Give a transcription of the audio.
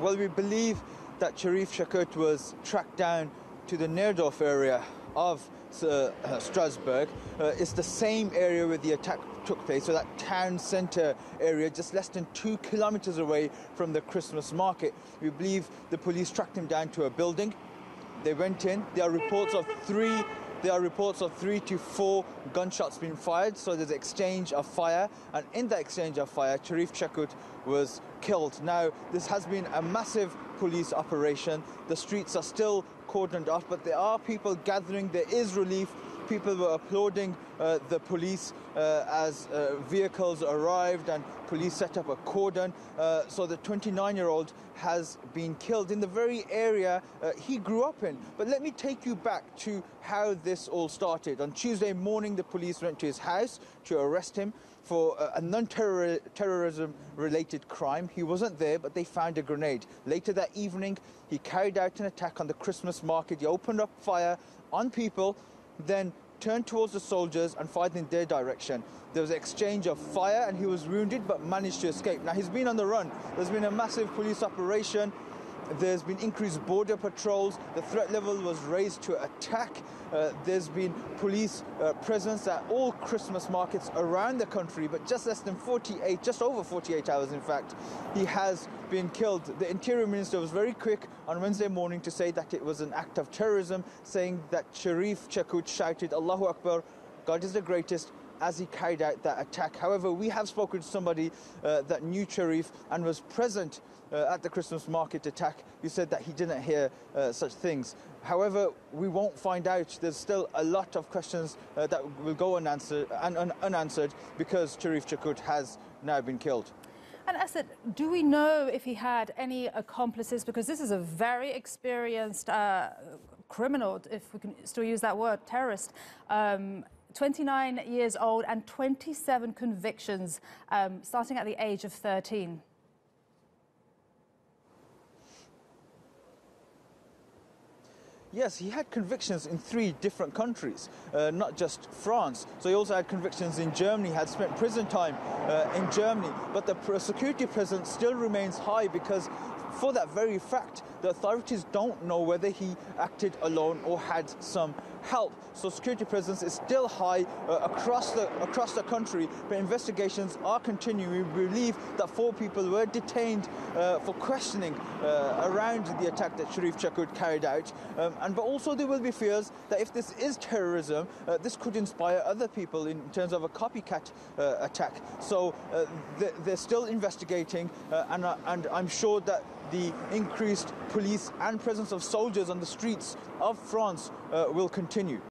Well, we believe that Cherif Chekatt was tracked down to the Neerdorf area of Strasbourg. It's the same area where the attack took place, so that town centre area, just less than 2 kilometres away from the Christmas market. We believe the police tracked him down to a building. They went in. There are reports of three to four gunshots being fired, so there's exchange of fire, and in that exchange of fire, Cherif Chekatt was killed. Now, this has been a massive police operation. The streets are still cordoned off, but there are people gathering. There is relief. People were applauding the police as vehicles arrived and police set up a cordon. So the 29-year-old has been killed in the very area he grew up in. But let me take you back to how this all started. On Tuesday morning, the police went to his house to arrest him for a non-terrorism-related crime. He wasn't there, but they found a grenade. Later that evening, he carried out an attack on the Christmas market. He opened up fire on people, then turned towards the soldiers and fired in their direction. There was an exchange of fire and he was wounded but managed to escape. Now, he's been on the run. There's been a massive police operation. There's been increased border patrols. The threat level was raised to attack. There's been police presence at all Christmas markets around the country, but just over 48 hours, in fact, he has been killed. The Interior Minister was very quick on Wednesday morning to say that it was an act of terrorism, saying that Cherif Chekatt shouted, "Allahu Akbar, God is the greatest," as he carried out that attack. However, we have spoken to somebody that knew Cherif and was present at the Christmas market attack. He said that he didn't hear such things. However, we won't find out. There's still a lot of questions that will go unanswered because Cherif Chekatt has now been killed. And Asad, do we know if he had any accomplices? Because this is a very experienced criminal, if we can still use that word, terrorist. 29 years old and 27 convictions, starting at the age of 13. Yes, he had convictions in 3 different countries, not just France. So he also had convictions in Germany, had spent prison time in Germany. But the security presence still remains high because for that very fact, the authorities don't know whether he acted alone or had some help. So security presence is still high across the country, but investigations are continuing. We believe that 4 people were detained for questioning around the attack that Cherif Chekatt carried out. But also there will be fears that if this is terrorism, this could inspire other people in terms of a copycat attack. So they're still investigating, and I'm sure that the increased police and presence of soldiers on the streets of France will continue.